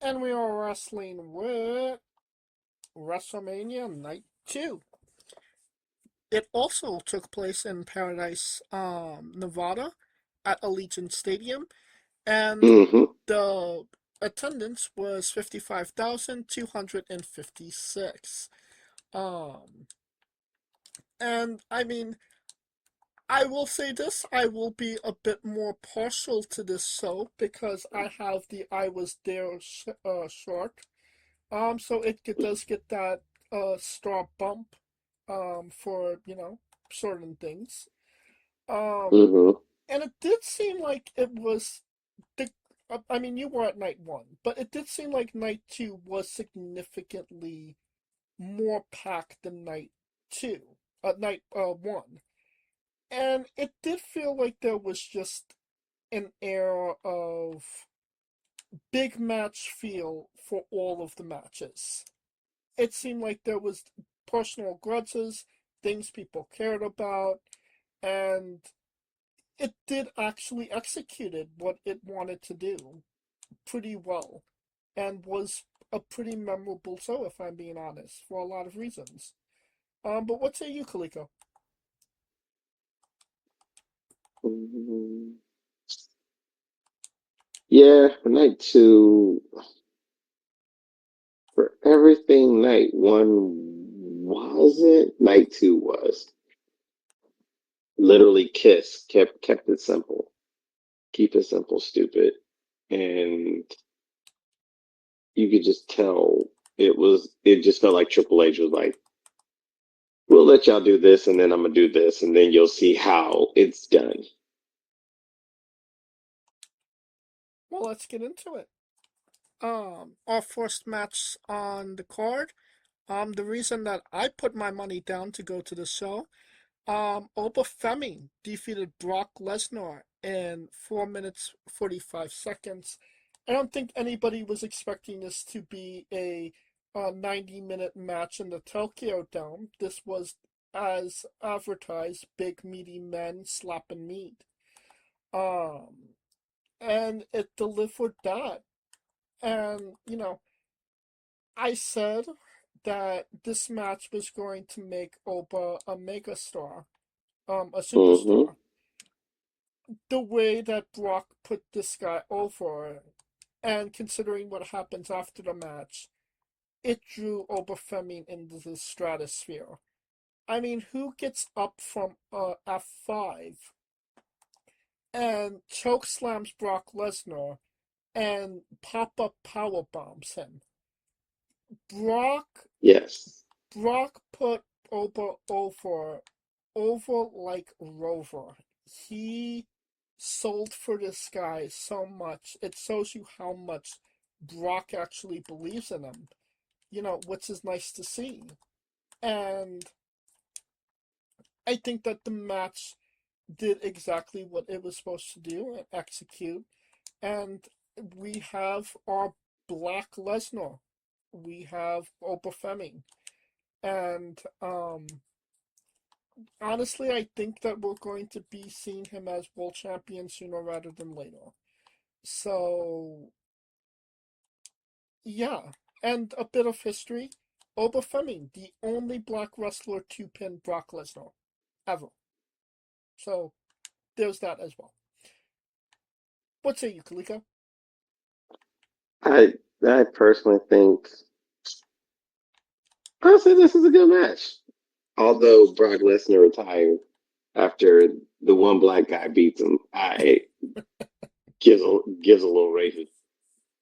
And we are wrestling with WrestleMania Night 2. It also took place in Paradise, Nevada at Allegiant Stadium, and hmm the attendance was 55,256. Um, and I mean, I will say this, I will be a bit more partial to this show because I have the I was there short. So it does get that star bump for, certain things. Um hmm and it did seem like it was the I mean you were at night 1, but it did seem like night 2 was significantly more packed than night 2. Night 1. And it did feel like there was just an air of big match feel for all of the matches. It seemed like there was personal grudges, things people cared about, and it did actually executed what it wanted to do pretty well, and was a pretty memorable show, if I'm being honest, for a lot of reasons. But what say you, Kaliko? Yeah, for night two, for everything night one wasn't, night two was. Literally Kiss kept it simple. Keep it simple, stupid. And you could just tell it just felt like Triple H was like, we'll let y'all do this and then I'm gonna do this and then you'll see how it's done. Well, let's get into it. Our first match on the card. The reason that I put my money down to go to the show. Obafemi defeated Brock Lesnar in 4 minutes 45 seconds. I don't think anybody was expecting this to be a 90-minute match in the Tokyo Dome. This was, as advertised, big meaty men slapping meat. Um, and it delivered that. And, I said that this match was going to make Oba a megastar, a hmm superstar. The way that Brock put this guy over, and considering what happens after the match, it drew Obafemi into the stratosphere. I mean, who gets up from F5 and choke slams Brock Lesnar and pop up power bombs him? Brock Yes. Brock put Oba over like Rover. He sold for this guy so much. It shows you how much Brock actually believes in him, which is nice to see. And I think that the match did exactly what it was supposed to do and execute. And we have our Black Lesnar. We have Obafemi. And honestly, I think that we're going to be seeing him as world champion sooner rather than later. So, yeah. And a bit of history. Obafemi, the only black wrestler to pin Brock Lesnar ever. So, there's that as well. What say you, Kaliko? I I personally think honestly this is a good match. Although Brock Lesnar retired after the one black guy beats him, I gives a little racist.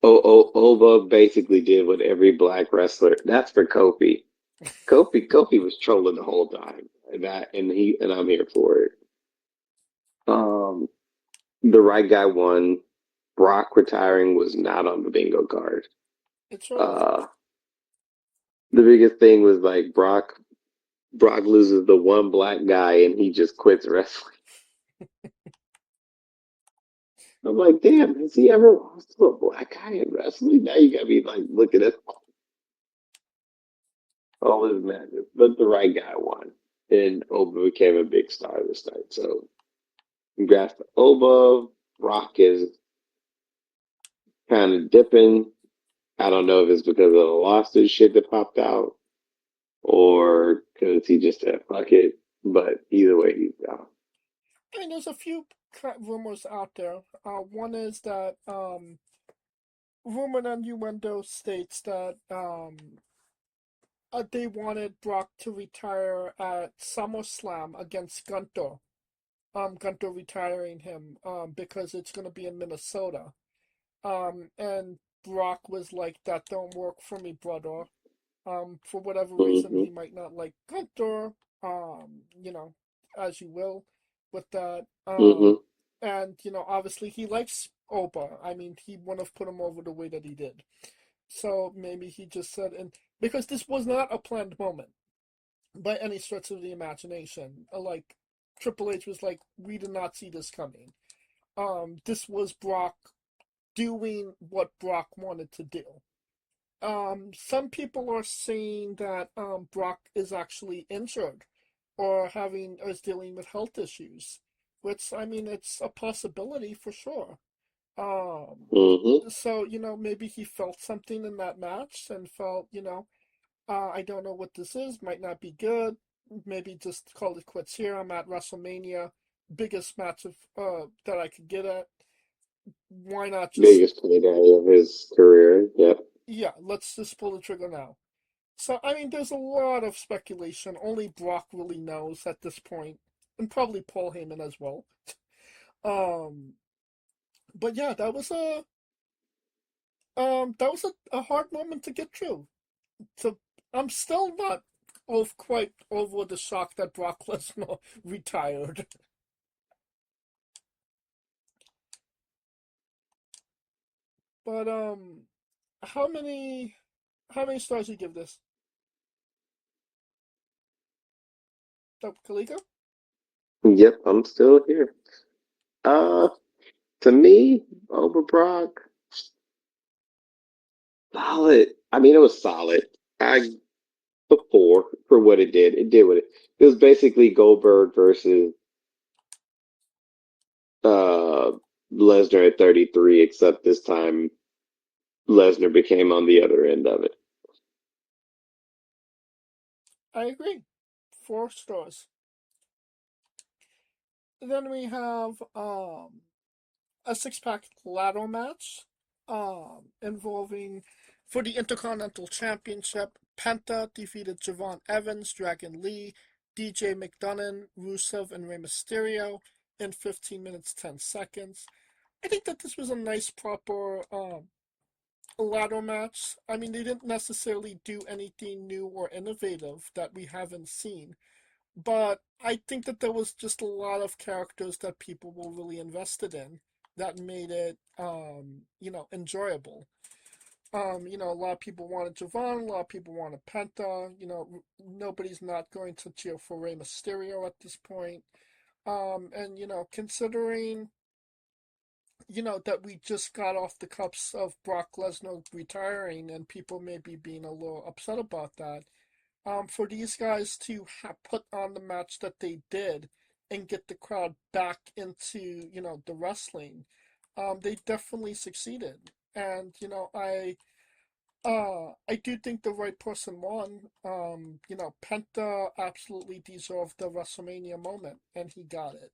Ova basically did what every black wrestler. That's for Kofi. Kofi was trolling the whole time, and I'm here for it. Um, the right guy won. Brock retiring was not on the bingo card. It sure wasn't. Uh, the biggest thing was like Brock loses the one black guy and he just quits wrestling. I'm like, damn, has he ever lost to a black guy in wrestling? Now you gotta be like looking at all his matches. But the right guy won. And Oba became a big star this night. So congrats to Oba. Brock is kind of dipping. I don't know if it's because of the lawsuit shit that popped out or because he just said fuck it. But either way, he's out. I mean, there's a few rumors out there. One is that rumor and innuendo states that they wanted Brock to retire at SummerSlam against Gunther. Gunther retiring him because it's going to be in Minnesota. And Brock was like, "That don't work for me, brother." For whatever reason, Hmm. he might not like Gunther. You know, as you will with that. Hmm. And obviously he likes Oba. I mean, he wouldn't have put him over the way that he did. So maybe he just said, and because this was not a planned moment by any stretch of the imagination. Like Triple H was like, we did not see this coming. This was Brock doing what Brock wanted to do. Some people are saying that Brock is actually injured or is dealing with health issues, which I mean it's a possibility for sure. Um, Hmm. so maybe he felt something in that match and felt I don't know what this is, might not be good. Maybe just call it quits here. I'm at WrestleMania, biggest match of that I could get at. Why not just Biggest payday of his career. Yep. yeah, let's just pull the trigger now. So I mean there's a lot of speculation. Only Brock really knows at this point, and probably Paul Heyman as well. Um but yeah, that was a hard moment to get through. So I'm still not quite over the shock that Brock Lesnar retired. But how many how many stars do you give this? Kaliko? Yep, I'm still here. Uh, to me, over Brock, solid. I mean, it was solid. I before for what it did. It did what it was basically Goldberg versus uh Lesnar at 33, except this time Lesnar became on the other end of it. I agree. 4 stars. Then we have a six-pack ladder match involving for the Intercontinental Championship. Penta defeated Javon Evans, Dragon Lee, DJ McDonough, Rusev, and Rey Mysterio in 15 minutes 10 seconds. I think that this was a nice, proper ladder match. I mean, they didn't necessarily do anything new or innovative that we haven't seen, but I think that there was just a lot of characters that people were really invested in that made it, enjoyable. A lot of people wanted Javon, a lot of people wanted Penta. Nobody's not going to cheer for Rey Mysterio at this point. And considering that we just got off the cups of Brock Lesnar retiring, and people may be being a little upset about that. For these guys to put on the match that they did and get the crowd back into the wrestling, they definitely succeeded. And I do think the right person won. Penta absolutely deserved the WrestleMania moment, and he got it.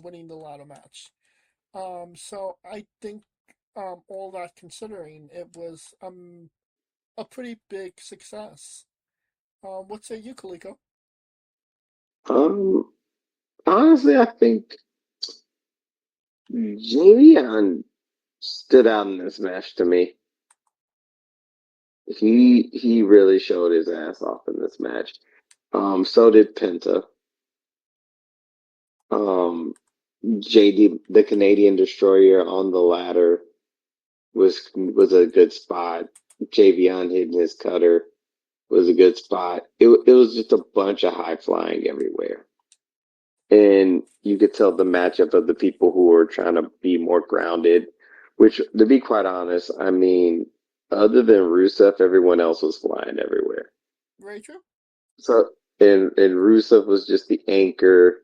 Winning the ladder match. So I think, all that considering, it was a pretty big success. What say you, Kaliko? Um, honestly, I think Javion stood out in this match to me. He really showed his ass off in this match. So did Penta. Um, JD, the Canadian Destroyer on the ladder was a good spot. Javion hitting his cutter was a good spot. It was just a bunch of high flying everywhere. And you could tell the matchup of the people who were trying to be more grounded, which, to be quite honest, I mean, other than Rusev, everyone else was flying everywhere. Very true. So, and Rusev was just the anchor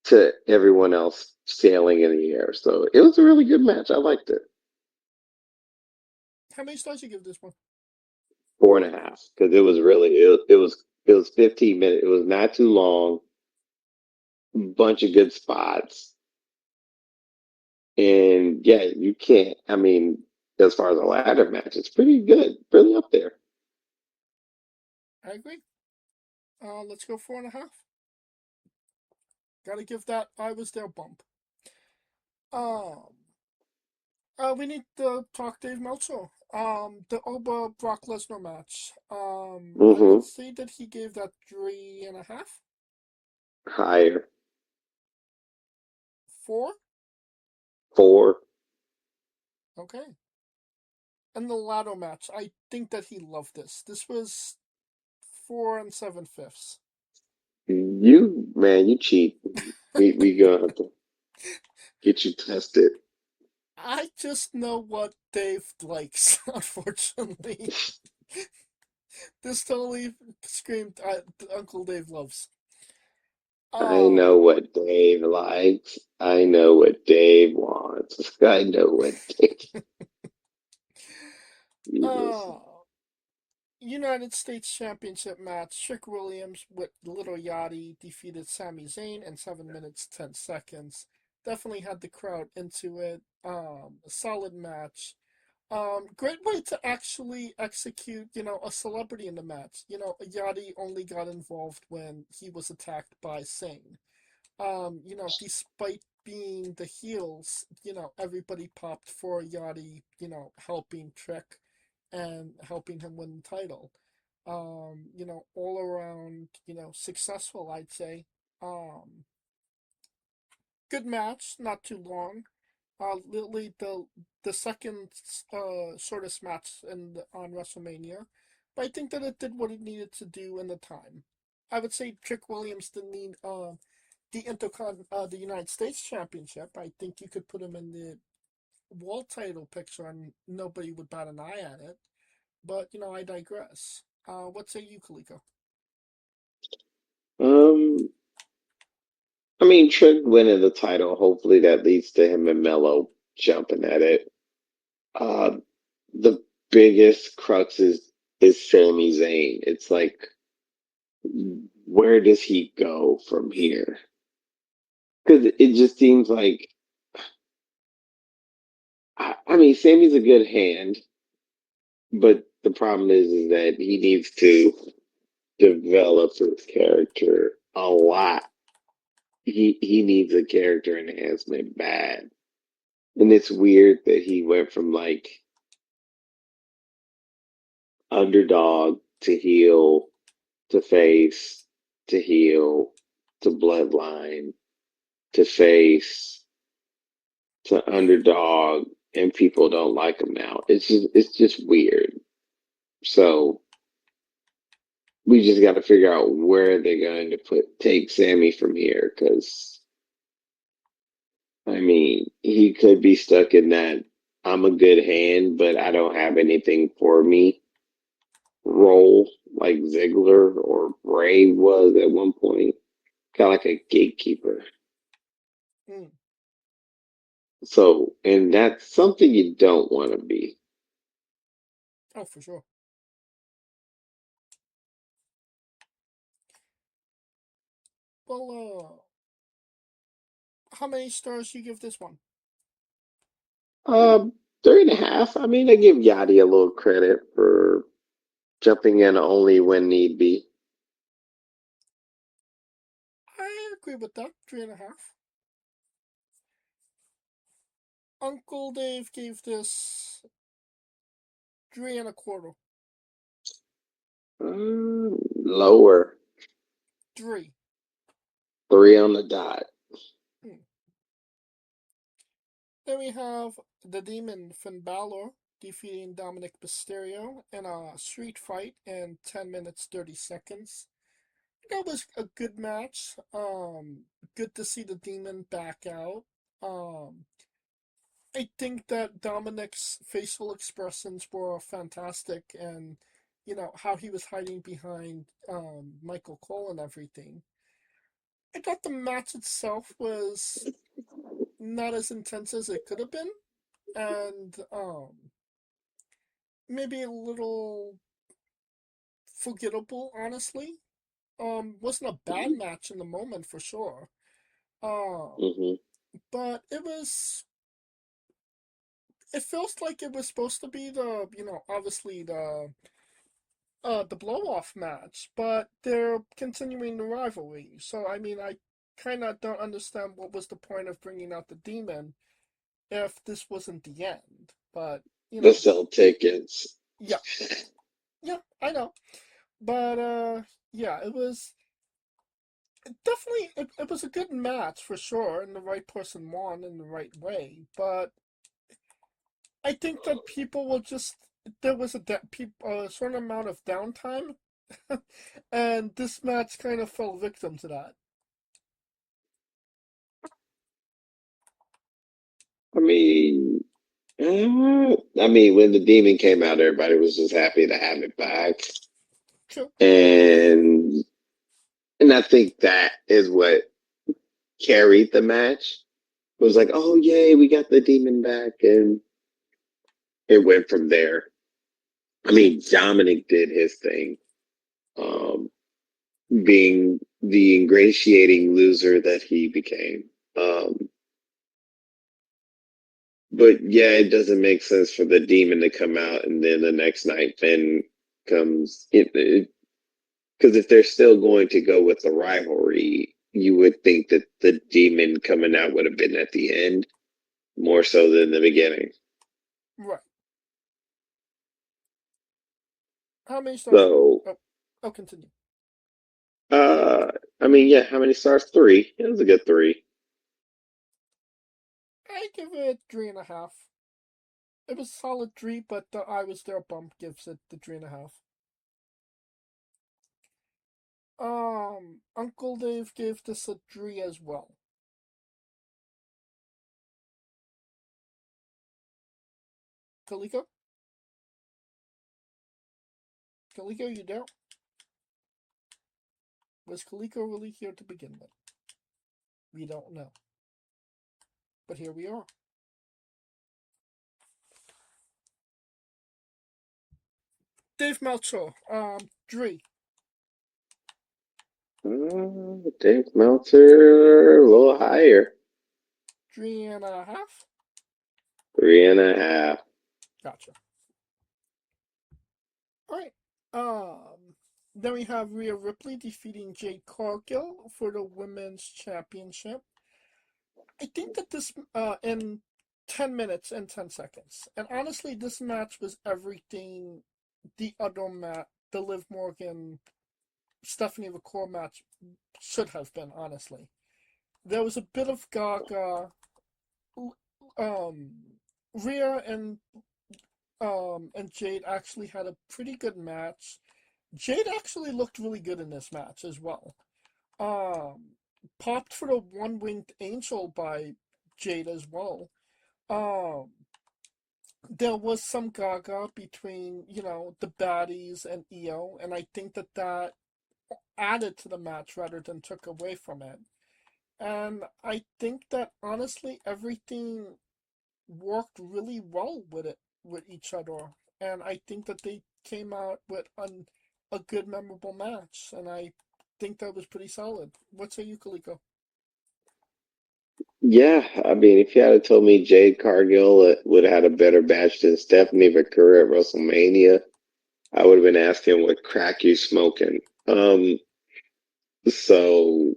to everyone else sailing in the air. So it was a really good match. I liked it. How many stars you give this one? 4.5 because it was really it was 15 minutes. It was not too long. Bunch of good spots, and yeah, you can't. I mean, as far as a ladder match, it's pretty good, really up there. I agree. Let's go 4.5. Gotta give that I was there bump. Um, we need to talk Dave Meltzer. The Oba Brock Lesnar match. I would Hmm. say that he gave that 3.5, Higher 4. 4. Okay. And the ladder match. I think that he loved this. This was 4 7/5. You man, you cheat. We gonna have to get you tested. I just know what Dave likes. Unfortunately, this totally screamed Uncle Dave loves. I Um. know what Dave likes. I know what Dave wants. I know what Dave. Jesus. Uh, United States Championship match. Trick Williams with Little Yachty defeated Sami Zayn in 7 minutes 10 seconds. Definitely had the crowd into it. A solid match. Great way to actually execute, a celebrity in the match. Yachty only got involved when he was attacked by Singh. Despite being the heels, everybody popped for Yachty, helping Trick and helping him win the title. All around, successful, I'd say. Um, Good match, not too long. Literally the second shortest match on WrestleMania, but I think that it did what it needed to do in the time. I would say Trick Williams didn't need the United States Championship. I think you could put him in the world title picture and nobody would bat an eye at it. But I digress. What say you, Kaliko? Um, I mean, Trick winning the title. Hopefully, that leads to him and Melo jumping at it. Uh, the biggest crux is Sami Zayn. It's like, where does he go from here? Because it just seems like, I mean, Sammy's a good hand, but the problem is that he needs to develop his character a lot. He needs a character enhancement bad. And it's weird that he went from like underdog to heel to face to heel to bloodline to face to underdog, and people don't like him now. It's just weird. So we just got to figure out where they're going to take Sammy from here, because I mean, he could be stuck in that I'm a good hand, but I don't have anything for me role, like Ziggler or Bray was at one point, kind of like a gatekeeper. Mm. So, and that's something you don't want to be. Oh, for sure. Well, how many stars you give this one? Um, 3.5. I mean, I give Yachty a little credit for jumping in only when need be. I agree with that. 3.5. Uncle Dave gave this 3 1/4. Lower, 3. 3 on the dot. Hmm. Then we have the Demon Finn Balor defeating Dominic Mysterio in a street fight in 10 minutes 30 seconds. That was a good match. Good to see the Demon back out. Um, I think that Dominic's facial expressions were fantastic, and how he was hiding behind Michael Cole and everything. I thought the match itself was not as intense as it could have been, and maybe a little forgettable, honestly. Wasn't a bad match in the moment for sure. Um, Hmm. but it feels like it was supposed to be obviously the blow off match, but they're continuing the rivalry. So I mean, I kind of don't understand what was the point of bringing out the demon if this wasn't the end. But you The know, sell tickets. yeah, yeah, I know. But yeah, it was a good match for sure, and the right person won in the right way. But I think that people will just there was a certain amount of downtime, and this match kind of fell victim to that. I mean, I mean, when the demon came out, everybody was just happy to have it back, True. and I think that is what carried the match. It was like, oh yay, we got the demon back, and it went from there. I mean, Dominic did his thing, um, being the ingratiating loser that he became. Um, but yeah, it doesn't make sense for the demon to come out and then the next night Finn comes. Because if they're still going to go with the rivalry, you would think that the demon coming out would have been at the end more so than the beginning. Right. How many stars? So, Oh, I'll continue. uh, I mean, yeah, how many stars? Three. It was a good three. I give it 3.5. It was a solid 3, but the I was there bump gives it the 3.5. Uncle Dave gave this a 3 as well. Kaliko? Kaliko, you there? Was Kaliko really here to begin with? We don't know. But here we are. Dave Meltzer, 3. Dave Meltzer, a little higher. 3.5? Three and a half. Gotcha. Alright. Then we have Rhea Ripley defeating Jade Cargill for the Women's Championship. I think that this in 10 minutes and 10 seconds. And honestly, this match was everything the other match, the Liv Morgan Stephanie McCool match should have been, honestly. There was a bit of Gaga. Um, Rhea and Jade actually had a pretty good match. Jade actually looked really good in this match as well. Um, Popped for the one winged angel by Jade as well. Um, there was some gaga between, the baddies and Io, and I think that that added to the match rather than took away from it. And I think that honestly, everything worked really well with it, with each other. And I think that they came out with a good, memorable match. And I think that was pretty solid. What say you, Kaliko? Yeah, I mean, if you had told me Jade Cargill would have had a better match than Stephanie McCurry at WrestleMania, I would have been asking what crack you smoking. So,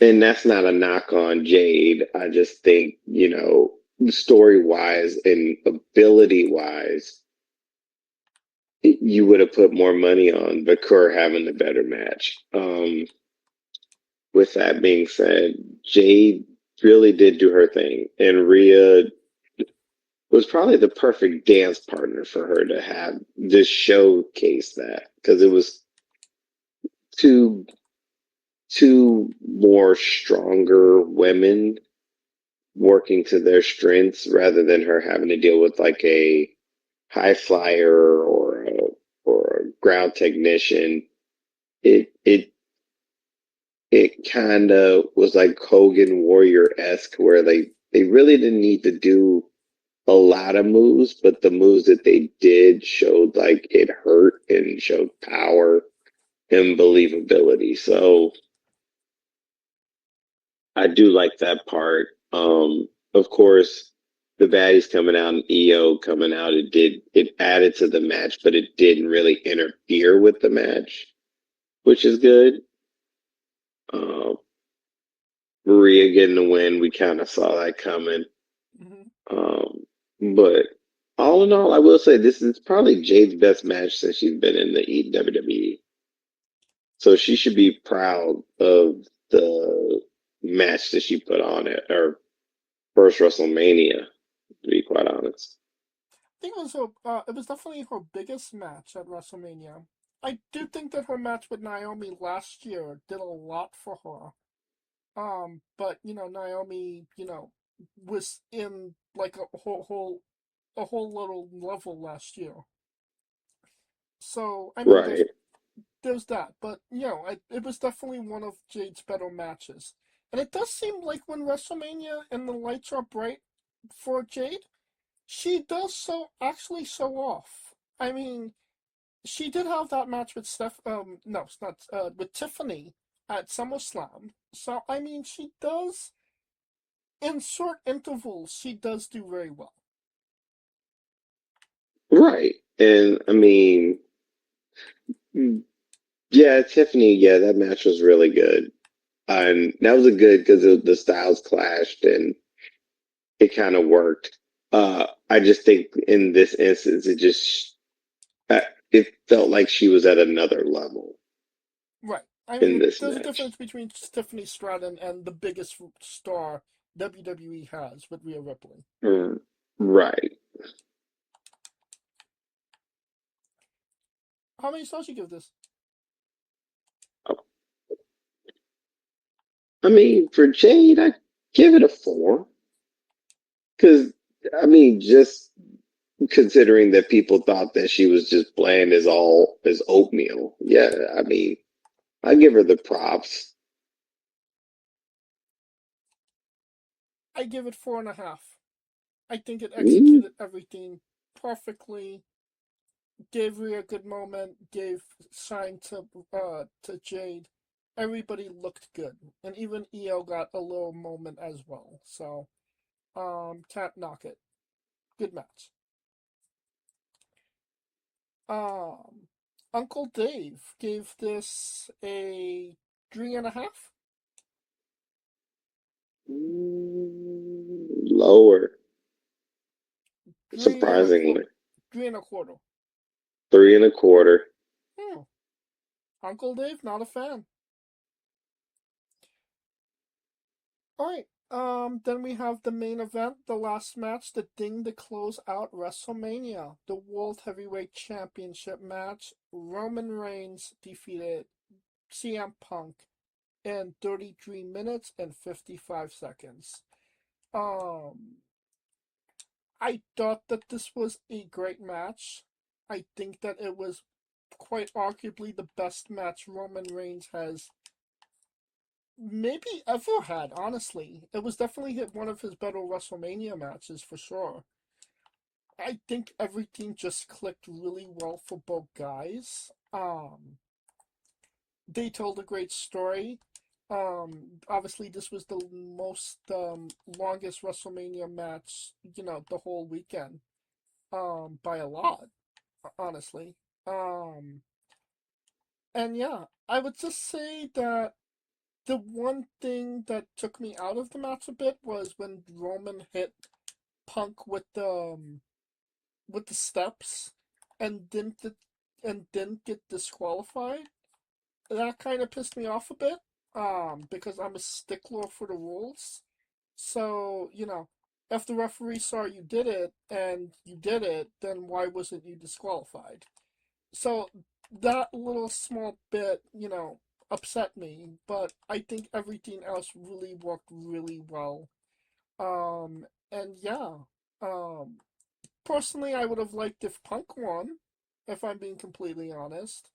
and that's not a knock on Jade. I just think, story wise and ability wise, you would have put more money on Bakur having the better match. With that being said, Jade really did do her thing, and Rhea was probably the perfect dance partner for her to have this showcase that because it was two more stronger women working to their strengths rather than her having to deal with like a high flyer or a ground technician. It it kind of was like Hogan Warrior esque where they really didn't need to do a lot of moves, but the moves that they did showed like it hurt and showed power and believability. So I do like that part. Of course, the baddies coming out and EO coming out, it added to the match, but it didn't really interfere with the match, which is good. Um, Maria getting the win, we kind of saw that coming. Hmm. Um, but all in all, I will say this is probably Jade's best match since she's been in the WWE. So she should be proud of the match that she put on at her first WrestleMania, to be quite honest. I think it was definitely her biggest match at WrestleMania. I do think that her match with Naomi last year did a lot for her. But Naomi, was in like a whole little level last year. So I mean, Right, there's that. But it was definitely one of Jade's better matches. And it does seem like when WrestleMania and the lights are bright for Jade, she does actually show off. I mean, she did have that match with no, it's not with Tiffany at SummerSlam. So I mean, she does in short intervals. She does do very well. right. And I mean, yeah, Tiffany, yeah, that match was really good. And that was a good because the styles clashed and it kind of worked. I just think in this instance, uh, it felt like she was at another level Right. I in mean, this there's a match. difference between Tiffany Stratton and the biggest star WWE has with Rhea Ripley. Mm, right. How many stars you give this? I mean, for Jade, I give it a 4 because I mean, just considering that people thought that she was just bland as oatmeal. Yeah, I mean, I give her the props. I give it 4.5. I think it Mm, executed everything perfectly. Gave Rhea a good moment. Gave shine to Jade. Everybody looked good, and even EO got a little moment as well. So can't knock it. Good match. Um, Uncle Dave gave this a 3.5. lower, Three and a quarter. surprisingly. 3.25. 3.25. Hmm. Uncle Dave, not a fan. All right. Then we have the main event, the last match, the thing to close out WrestleMania, the World Heavyweight Championship match. Roman Reigns defeated CM Punk in 33 minutes and 55 seconds. Um, I thought that this was a great match. I think that it was quite arguably the best match Roman Reigns has maybe ever had, honestly. It was definitely one of his better WrestleMania matches for sure. I think everything just clicked really well for both guys. They told a great story. Obviously, this was the most longest WrestleMania match, the whole weekend. By a lot, honestly. Um, and yeah, I would just say that the one thing that took me out of the match a bit was when Roman hit Punk with the steps and didn't get disqualified. That kind of pissed me off a bit. Because I'm a stickler for the rules. So if the referee saw you did it and you did it, then why wasn't you disqualified? So that little small bit, upset me, but I think everything else really worked really well. And yeah, um, personally, I would have liked if Punk won, if I'm being completely honest.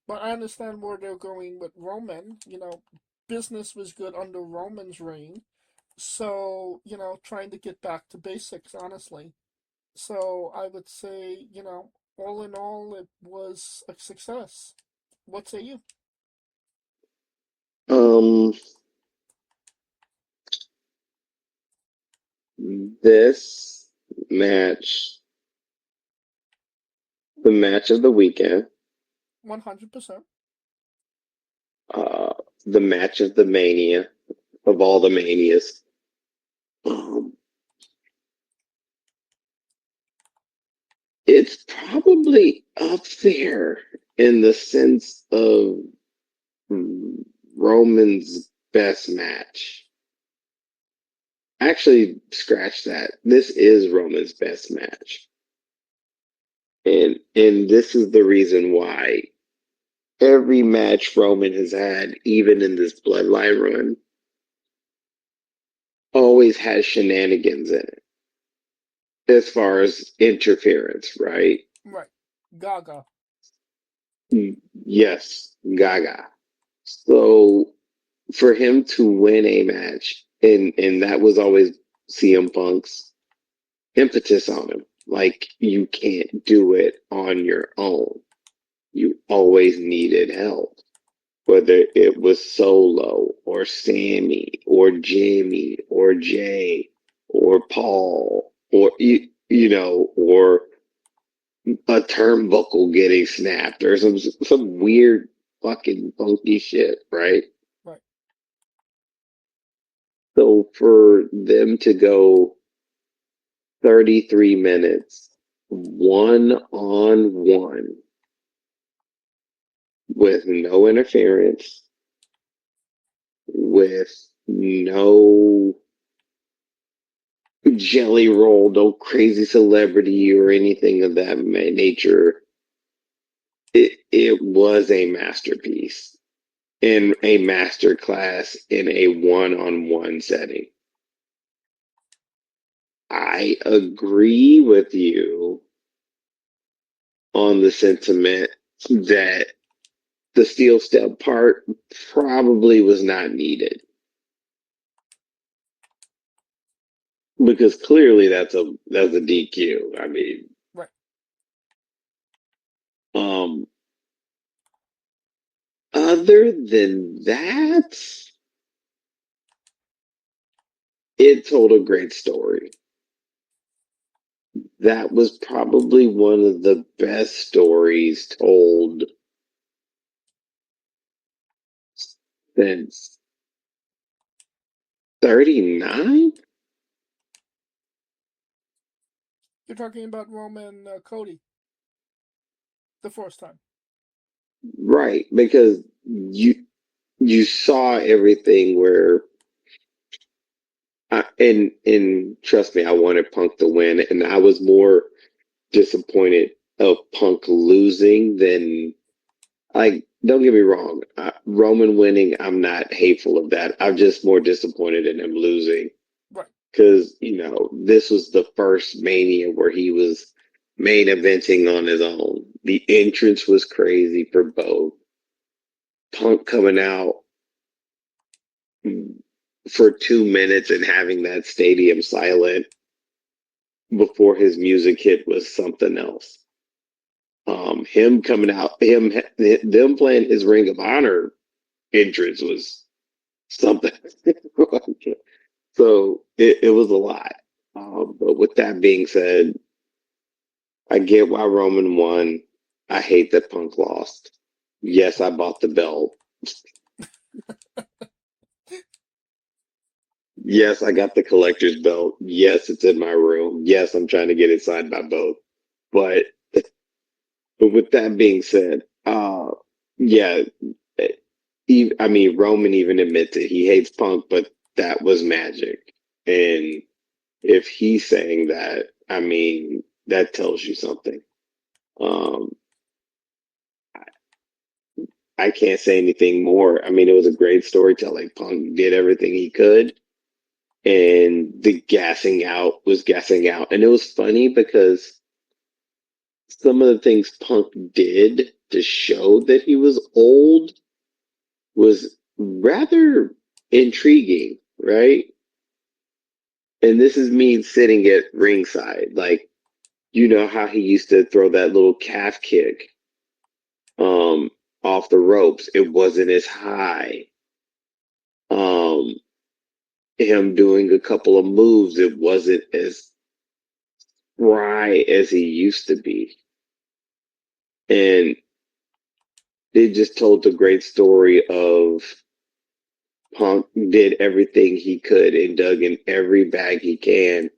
But I understand where they're going with Roman. Business was good under Roman's reign. So, trying to get back to basics, honestly. So I would say, all in all, it was a success. What say you? Um, this match, the match of the weekend, 100%. uh, the match of the Mania, of all the Manias. Um, it's probably up there in the sense of Roman's best match. Actually, scratch that. This is Roman's best match. And this is the reason why every match Roman has had, even in this bloodline run, always has shenanigans in it as far as interference, right? Right. Gaga. Yes, Gaga. So for him to win a match, and that was always CM Punk's impetus on him. Like, you can't do it on your own. You always needed help, whether it was Solo or Sammy or Jimmy or Jay or Paul or or a turnbuckle getting snapped or some weird fucking funky shit, right? Right. So for them to go 33 minutes one on one with no interference, with no jelly roll, no crazy celebrity or anything of that nature. It was a masterpiece in a master class in a one-on-one setting. I agree with you on the sentiment that the steel step part probably was not needed because clearly that's a DQ. I mean, Right. um, other than that, it told a great story. That was probably one of the best stories told since 39. You're talking about Roman Cody the first time. Right, because you saw everything where and trust me, I wanted Punk to win, and I was more disappointed of Punk losing than, like, don't get me wrong, Roman winning, I'm not hateful of that. I'm just more disappointed in him losing Right. because this was the first Mania where he was main eventing on his own. The entrance was crazy for both. Punk coming out for 2 minutes and having that stadium silent before his music hit was something else. Him coming out, them playing his Ring of Honor entrance was something. So it was a lot. But with that being said, I get why Roman won. I hate that Punk lost. Yes, I bought the belt. Yes, I got the collector's belt. Yes, it's in my room. Yes, I'm trying to get it signed by both. But but with that being said, yeah, I mean, Roman even admits it. He hates Punk, but that was magic. And if he's saying that, I mean, that tells you something. Um, I can't say anything more. I mean, it was a great storytelling. Punk did everything he could, and the gassing out was gassing out. And it was funny because some of the things Punk did to show that he was old was rather intriguing, right? And this is me sitting at ringside. Like, You know how he used to throw that little calf kick um off the ropes. It wasn't as high. Um Him doing a couple of moves, it wasn't as spry as he used to be. And it just told the great story of Punk did everything he could and dug in every bag he can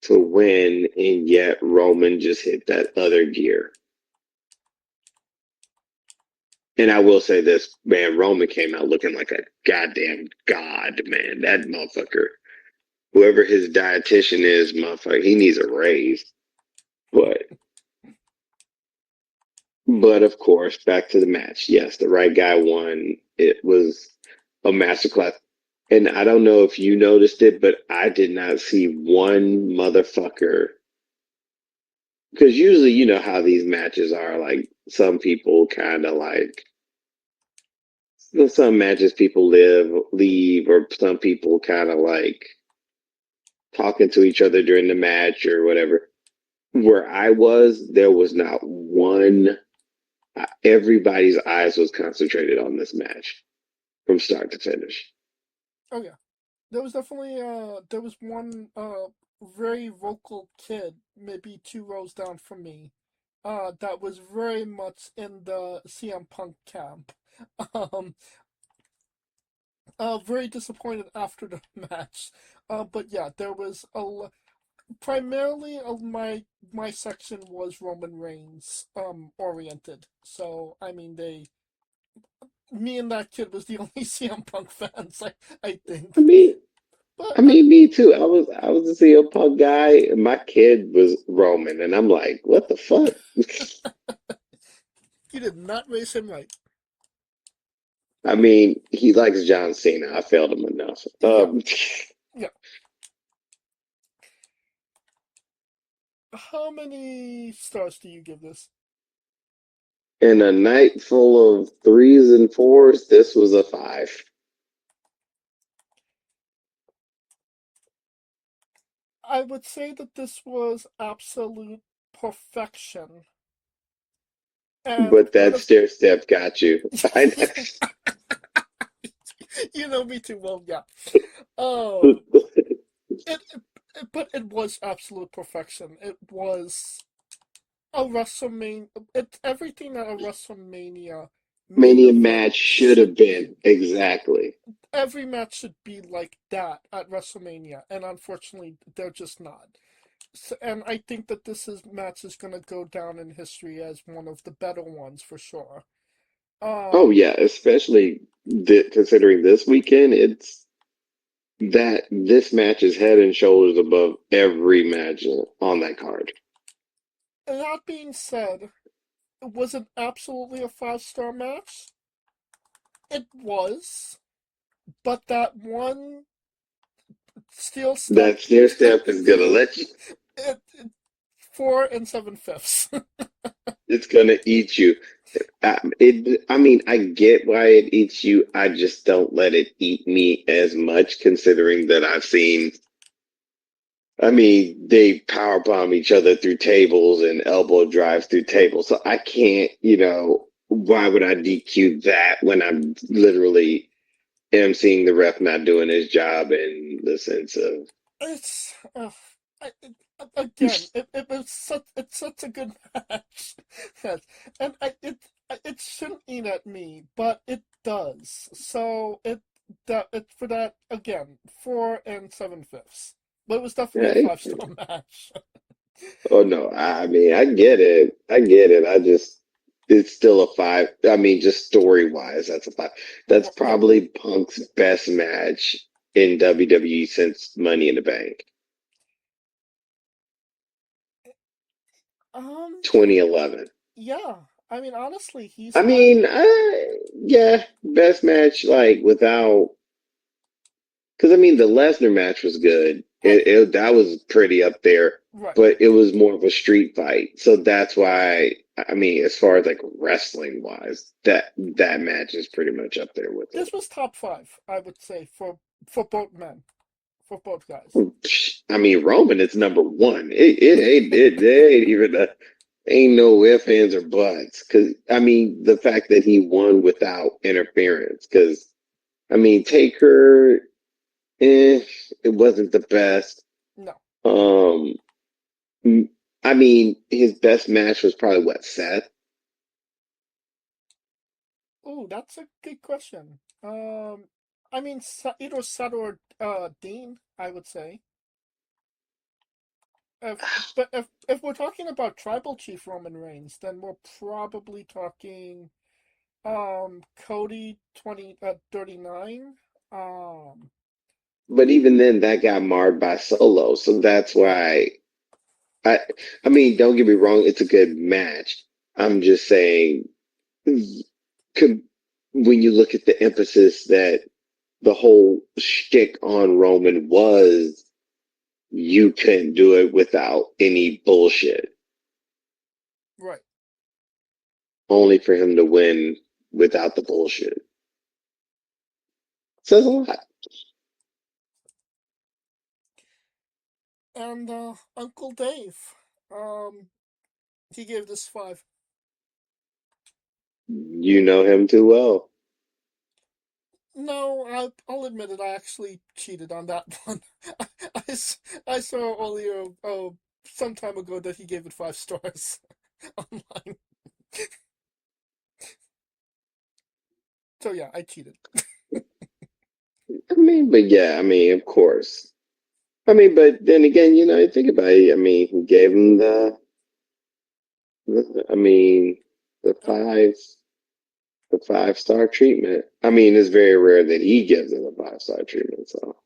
to win, and yet Roman just hit that other gear. And I will say this, man, Roman came out looking like a goddamn god, man. That motherfucker, whoever his dietitian is, motherfucker, he needs a raise. But but of course, back to the match. Yes, the right guy won. It was a masterclass. And I don't know if you noticed it, but I did not see one motherfucker. Because usually, you know how these matches are. Like, some people kind of like, some matches people leave, or some people kind of like talking to each other during the match or whatever. Where I was, there was not one. Everybody's eyes was concentrated on this match from start to finish. Oh yeah, there was definitely there was one very vocal kid, maybe two rows down from me, that was very much in the CM Punk camp. Um, very disappointed after the match. But yeah, there was primarily my section was Roman Reigns oriented. So I mean, they me and that kid was the only CM Punk fans, I I think. mean, But I mean, me too. I was a CM Punk guy, and my kid was Roman, and I'm like, what the fuck? you did not raise him right. I mean, he likes John Cena. I failed him enough. Yeah, yeah. How many stars do you give this? In a night full of threes and fours, this was a five. I would say that this was absolute perfection. And But that stair step got you. I, you know me too well, yeah. Um, but it was absolute perfection. It was a WrestleMania. It's everything that a WrestleMania main Mania event match should should have been be. exactly. Every match should be like that at WrestleMania, and unfortunately, they're just not. So, and I think that match is gonna go down in history as one of the better ones for sure. Oh Um, yeah, especially considering this weekend, it's that this match is head and shoulders above every match on that card. that being said, was it absolutely a 5-star match? It was, but that one steel step, That stair step is gonna let you. it 4 and 7/5. It's gonna eat you. I mean, I get why it eats you. I just don't let it eat me as much, considering that I've seen. I mean, they power bomb each other through tables and elbow drives through tables. So I can't, why would I DQ that when I'm literally am seeing the ref not doing his job in the sense of It's again, it's such a good match. Yes. And it shouldn't eat at me, but it does. So it for that again 4 and 7/5. But it was definitely a yeah, 5-star match. oh no, I mean, I get it. I get it. It's still a five. I mean, just story wise, that's a five. That's Yeah. probably Punk's best match in WWE since Money in the Bank, Um. 2011. Yeah. I mean, honestly, he's I had mean, yeah, best match, like, without, because I mean, the Lesnar match was good. right, That was pretty up there, right. but it was more of a street fight. So that's why, I mean, as far as like wrestling wise, that match is pretty much up there with it. This was top 5, I would say, for both men. for both guys. I mean, Roman is number one. It ain't even ain't no ifs, ands, or buts. Because I mean, the fact that he won without interference. Because I mean, Taker, eh, it wasn't the best. No. Um, I mean, his best match was probably what, Seth. Oh, that's a good question. I mean, either Seth or Dean, I would say. But if we're talking about Tribal Chief Roman Reigns, then we're probably talking Cody 39. Um, But even then, that got marred by Solo. So that's why I. I mean, don't get me wrong; it's a good match. I'm just saying, could, when you look at the emphasis that the whole shtick on Roman was, you couldn't do it without any bullshit. right. Only for him to win without the bullshit says a lot. And Uncle Dave, he gave this 5. You know him too well. No, I'll admit it. I actually cheated on that one. I saw earlier, some time ago, that he gave it 5 stars online. So yeah, I cheated. I mean, but yeah, I mean, of course. I mean, but then again, think about it. I mean, he gave him I mean, the Yep. the 5-star treatment. I mean, it's very rare that he gives it a 5-star treatment. So,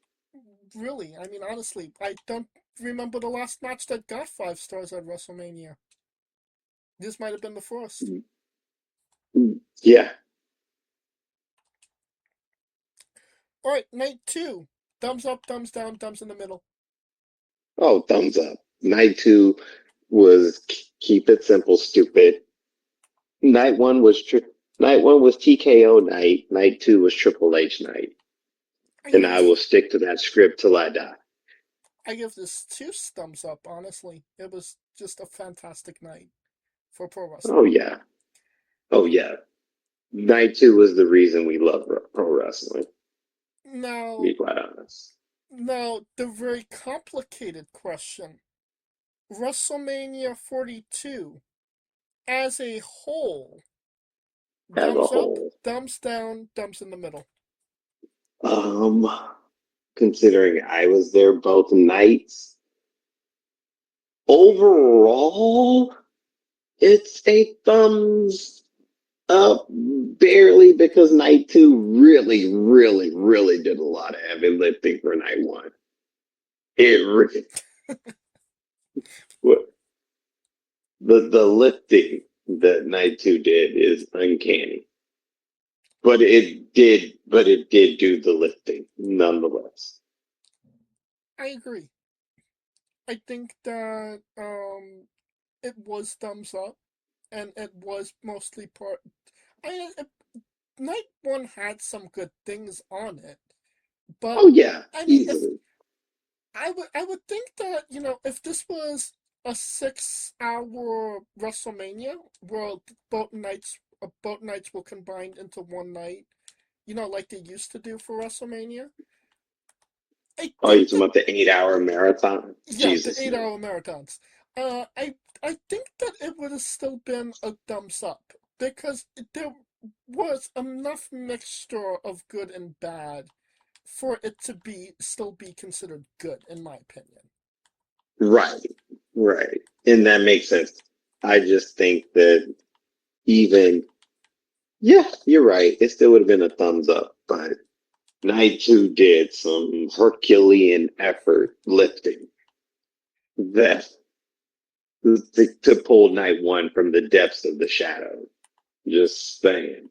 Really, I mean, honestly, I don't remember the last match that got 5 stars at WrestleMania. This might have been the first. yeah. All right, night 2. Thumbs up, thumbs down, thumbs in the middle. Oh, thumbs up. Night two was keep it simple, stupid. Night one was night one was TKO night. Night two was Triple H night, I and give I this will stick to that script till I die. I give this 2 thumbs up, honestly. It was just a fantastic night for pro Oh wrestling. yeah. Oh yeah. Night two was the reason we love pro wrestling. To Now, be quite honest. the very complicated question. WrestleMania 42 as a whole, As a thumbs up, whole. thumbs down, thumbs in the middle. Um, considering I was there both nights, overall, it's a thumbs up barely because night two really, really, really did a lot of heavy lifting for night one. It really, the lifting that night two did is uncanny. But it did do the lifting nonetheless. I agree. I think that it was thumbs up, and it was mostly part. I Night 1 had some good things on it, but Oh yeah, I mean, if easily. I would think that, if this was a 6-hour WrestleMania where both nights were combined into one night, like they used to do for WrestleMania. I Oh, think you're talking that, about the 8-hour marathon? yeah, the Jesus, eight no. hour marathons. I think that it would have still been a thumbs up because there was enough mixture of good and bad for it to be considered good, in my opinion. Right, right. And that makes sense. I just think that even, yeah, you're right. It still would have been a thumbs up, but night two did some Herculean effort lifting that to pull night one from the depths of the shadow. Just saying.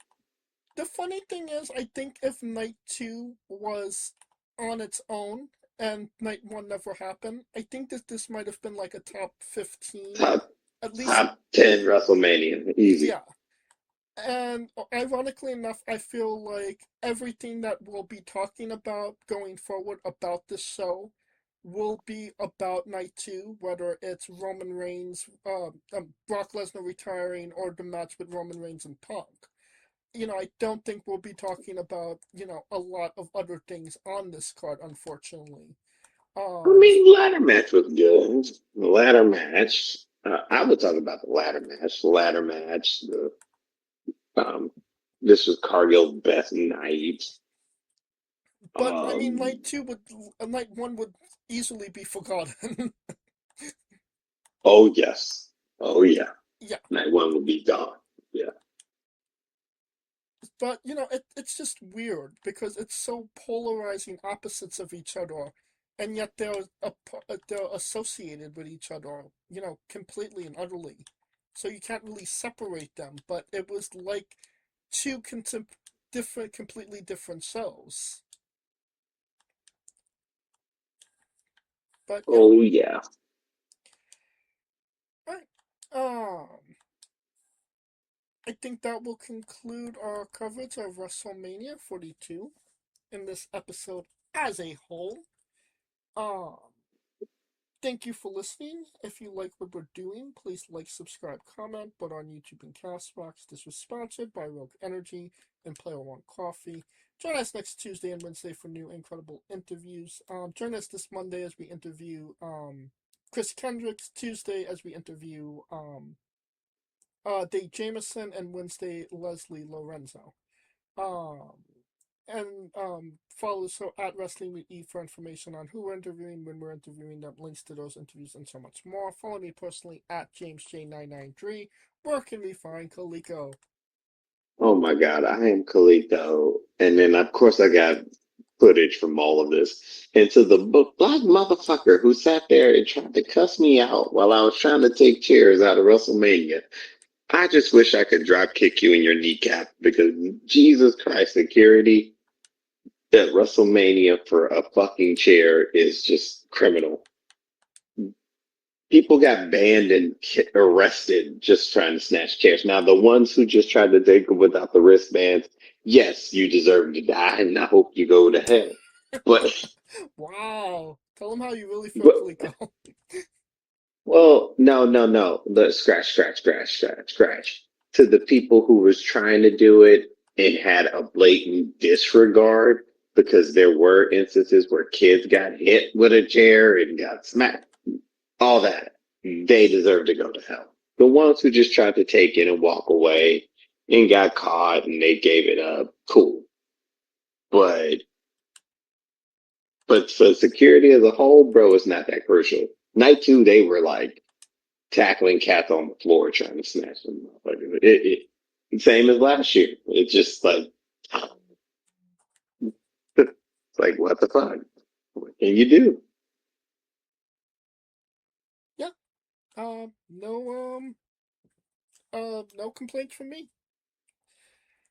The funny thing is, I think if Night 2 was on its own and Night 1 never happened, I think that this might have been like a top 15. Top At least, top 10 WrestleMania. Easy. yeah. And ironically enough, I feel like everything that we'll be talking about going forward about this show will be about night two, whether it's Roman Reigns, Brock Lesnar retiring, or the match with Roman Reigns and Punk. I don't think we'll be talking about, a lot of other things on this card, unfortunately. I Um, mean, the ladder match was good. The ladder match. I would talk about the ladder match. The ladder match. Um, this was Cargill's best night. but I mean, Um, night one would easily be forgotten. oh yes. Oh yeah. Yeah, Night one would be gone. Yeah. but it's just weird because it's so polarizing opposites of each other, and yet they're associated with each other, completely and utterly. So you can't really separate them. But it was like two completely different shows. But yeah, Oh yeah. right. I think that will conclude our coverage of WrestleMania 42 in this episode as a whole. Um, Thank you for listening. If you like what we're doing, please like, subscribe, comment. But on YouTube and Castbox, this was sponsored by Rogue Energy and Player One Coffee. Join us next Tuesday and Wednesday for new incredible interviews. Join us this Monday as we interview Chris Kendricks. Tuesday as we interview Dave Jameson, and Wednesday Leslie Lorenzo. Um, and follow the show at Wrestling with E for information on who we're interviewing, when we're interviewing them, links to those interviews, and so much more. Follow me personally at JamesJ993. Where can we find Kaliko? Oh my God. I am Khalito. And then of course I got footage from all of this. And to the black motherfucker who sat there and tried to cuss me out while I was trying to take chairs out of WrestleMania. I just wish I could drop kick you in your kneecap because Jesus Christ, security at WrestleMania for a fucking chair is just criminal. People got banned and arrested just trying to snatch chairs. Now, the ones who just tried to take them without the wristbands, yes, you deserve to die, and I hope you go to hell. But, Wow. Tell them how you really feel, but Kaliko. well, no, no, no. The scratch, scratch, scratch, scratch, scratch. To the people who was trying to do it and had a blatant disregard, because there were instances where kids got hit with a chair and got smacked. All that. They deserve to go to hell. The ones who just tried to take it and walk away and got caught and they gave it up, cool. But for security as a whole, bro, it's not that crucial. Night two, they were like tackling cats on the floor trying to snatch them. Like same as last year. It's just like it's like what the fuck? What can you do? Yeah. No complaints from me.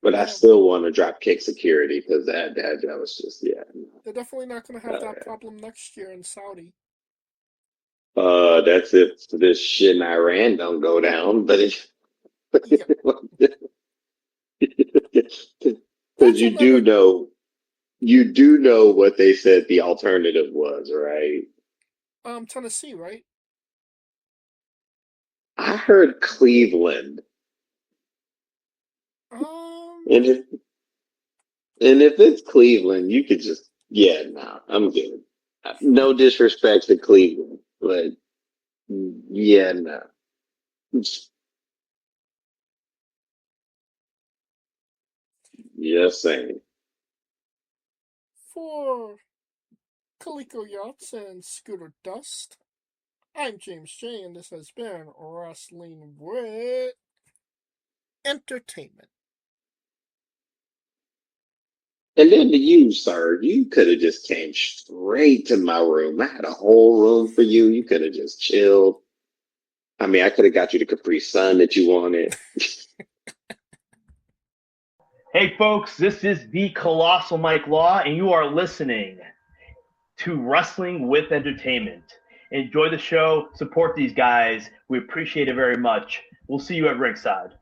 But I Um, still want to drop kick security because that was just yeah. they're definitely not going to have that Uh, problem next year in Saudi. that's if this shit in Iran don't go down. But it Yeah. because That's another. you do know what they said the alternative was, right? Tennessee, right? I heard Cleveland, Um, and if it's Cleveland, you could just yeah, nah, I'm good. No disrespect to Cleveland, but yeah, nah. Just saying. for Kaliko Yachts and Scooter Dust, I'm James J, and this has been Wrestling with Entertainment. And then to you, sir, you could have just came straight to my room. I had a whole room for you. You could have just chilled. I mean, I could have got you the Capri Sun that you wanted. Hey, folks, this is the Colossal Mike Law, and you are listening to Wrestling with Entertainment. Enjoy the show. Support these guys. We appreciate it very much. We'll see you at ringside.